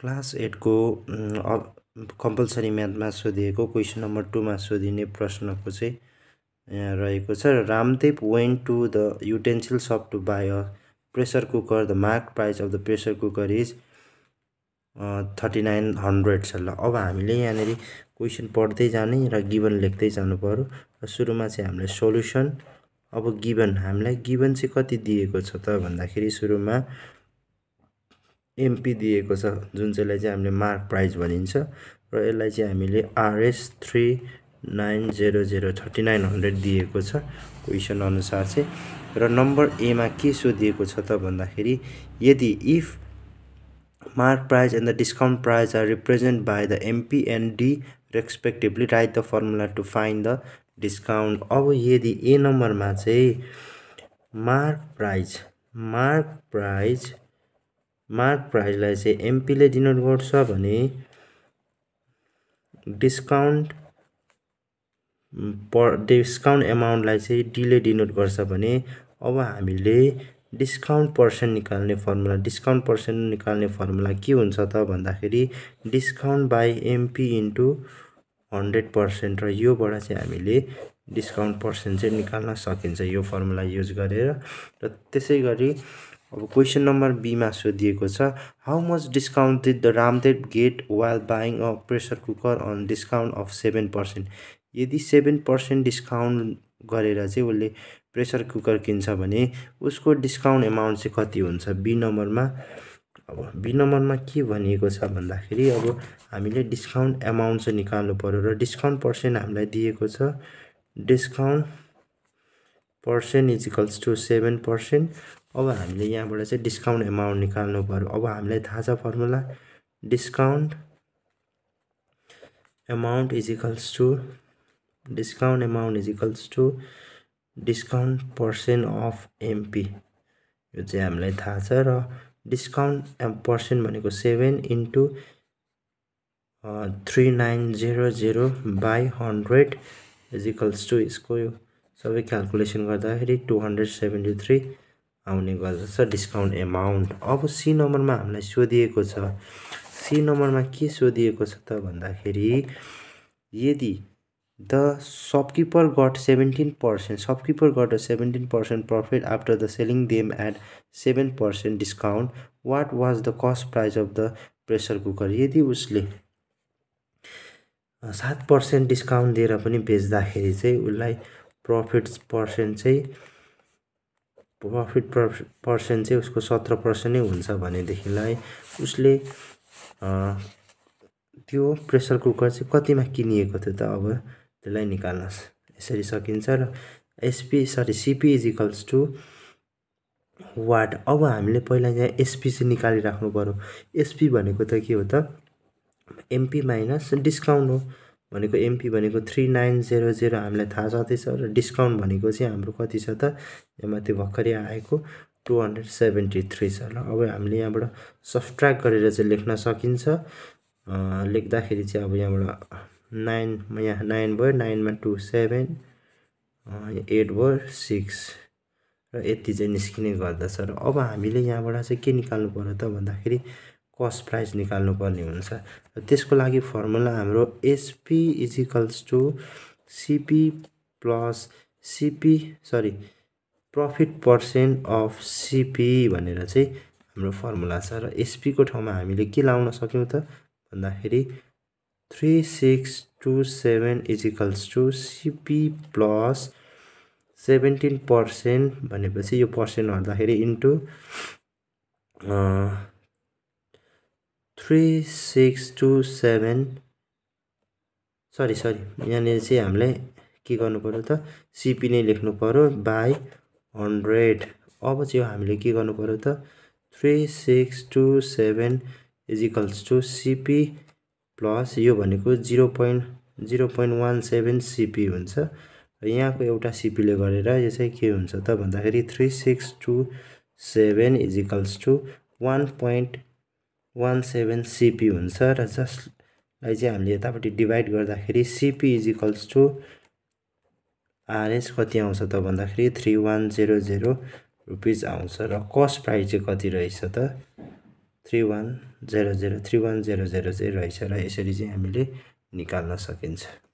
Class 8 को compulsory म्याथमा सोधिएको क्वेसन नम्बर 2 मा सोधिने प्रश्नको चाहिँ यहाँ रहेको छ। Ramdev went to the utensil shop to buy a pressure cooker. The mark price of the pressure cooker is 3900 छ। ल अब हामीले यहाँनिर क्वेसन पढ्दै जाने र गिभन लेख्दै जानु पर्यो। र सुरुमा चाहिँ हामीले सोल्युसन। अब गिभन हामीलाई गिभन चाहिँ कति दिएको छ त भन्दाखेरि सुरुमा एमपी दिएको छ, जुन चाहिँलाई चाहिँ हामीले मार्क प्राइस भनिन्छ। र यसलाई चाहिँ हामीले RS 3900 3900 दिएको छ क्वेसन अनुसार चाहिँ। र नम्बर ए मा के सोधिएको छ त भन्दाखेरि यदि if mark price and the discount price are represent by the MP and D respectively write the formula to find the discount. अब यदि ए नम्बरमा चाहिँ मार्क प्राइसलाई चाहिँ एमपीले डिनोट गर्छ भने डिस्काउन्ट एमाउन्टलाई चाहिँ डीले डिनोट गर्छ भने अब हामीले डिस्काउन्ट पर्सेन्ट निकाल्ने फर्मुला के हुन्छ त भन्दाखेरि डिस्काउन्ट बाई एमपी इन्टु 100%। र योबाट चाहिँ हामीले डिस्काउन्ट पर्सेन्ट चाहिँ निकाल्न सकिन्छ यो फर्मुला युज गरेर। र त्यसै गरी अब क्वेसन नम्बर बी मा सोधिएको छ how much discount did the Ramdev get while buying a pressure cooker on discount of 7%। यदि 7% डिस्काउन्ट गरेर चाहिँ उसले प्रेसर कुकर किन्छ भने उसको डिस्काउन्ट एमाउन्ट चाहिँ कति हुन्छ बी नम्बरमा। अब बी नम्बरमा के भनिएको छ भन्दाखेरि अब हामीले डिस्काउन्ट एमाउन्ट चाहिँ निकाल्नु पर्यो। र डिस्काउन्ट पर्सेन्ट हामीलाई दिएको छ, discount percent is equals to 7%। अब हामीले यहाँबाट चाहिँ डिस्काउन्ट एमाउन्ट निकाल्नु पर्यो। अब हामीलाई थाहा छ formula discount amount is equals to discount percent of MP, यो चाहिँ हामीलाई थाहा छ। र डिस्काउन्ट पर्सेन्ट भनेको 7 into 3900 by 100 is equals to यसको सबै क्यालकुलेसन गर्दाखेरि 273 आउने गर्दछ डिस्काउन्ट एमाउन्ट। अब सी नम्बरमा हामीलाई सोधिएको छ, सी नम्बरमा के सोधिएको छ त भन्दाखेरि यदि the शपकीपर got 17% profit after the selling them at 7% discount, what was the cost price of the pressure cooker। यदि उसले 7% डिस्काउन्ट दिएर पनि बेच्दाखेरि चाहिँ उसलाई प्रफिट पर्सेन्ट चाहिँ उसको 17% नै हुन्छ भनेदेखिलाई उसले त्यो प्रेसर कुकर चाहिँ कतिमा किनिएको थियो त। अब त्यसलाई निकाल्न यसरी सकिन्छ। र CP is equals to what. अब हामीले पहिला यहाँ एसपी चाहिँ निकालिराख्नु पर्यो। एसपी भनेको त के हो त एमपी माइनस डिस्काउन्ट हो। भनेको एमपी भनेको 3900 हामीलाई थाहा छँदैछ र डिस्काउन्ट भनेको चाहिँ हाम्रो कति छ त यहाँ माथि भर्खरै आएको 273 छ। ल अब हामीले यहाँबाट सब्ट्र्याक्ट गरेर चाहिँ लेख्न सकिन्छ। लेख्दाखेरि चाहिँ अब यहाँबाट 9 यहाँ 9 भयो, 9 मा 2 7 8 भयो 6 र यति चाहिँ निस्किने गर्दछ। र अब हामीले यहाँबाट चाहिँ के निकाल्नु पर्यो त भन्दाखेरि कस्ट प्राइस निकाल्नु पर्ने हुन्छ। र त्यसको लागि फर्मुला हाम्रो SP is equals to CP plus profit percent of CP भनेर चाहिँ हाम्रो फर्मुला छ। र एसपी को ठाउँमा हामीले के लाउन सक्यौँ त भन्दाखेरि 3627 is equals to CP plus 17% भनेपछि यो पर्सेन्ट गर्दाखेरि इन्टु 3627 सरी यहाँनिर चाहिँ हामीलाई के गर्नु पर्यो त सिपी नै लेख्नु पर्यो बाई 100। अब चाहिँ हामीले के गर्नु पर्यो त 3627 is equals to CP plus यो भनेको 0.17 सिपी हुन्छ। र यहाँको एउटा सिपीले गरेर यो चाहिँ के हुन्छ त भन्दाखेरि 3627 इज इक्वल्स टु 1.17 सिपी हुन्छ। र जसलाई चाहिँ हामीले यतापट्टि डिभाइड गर्दाखेरि CP is equals to R S कति आउँछ त भन्दाखेरि 3100 रुपिज आउँछ। र कस्ट प्राइस चाहिँ कति रहेछ त 3100 3100 चाहिँ रहेछ र यसरी चाहिँ हामीले निकाल्न सकिन्छ।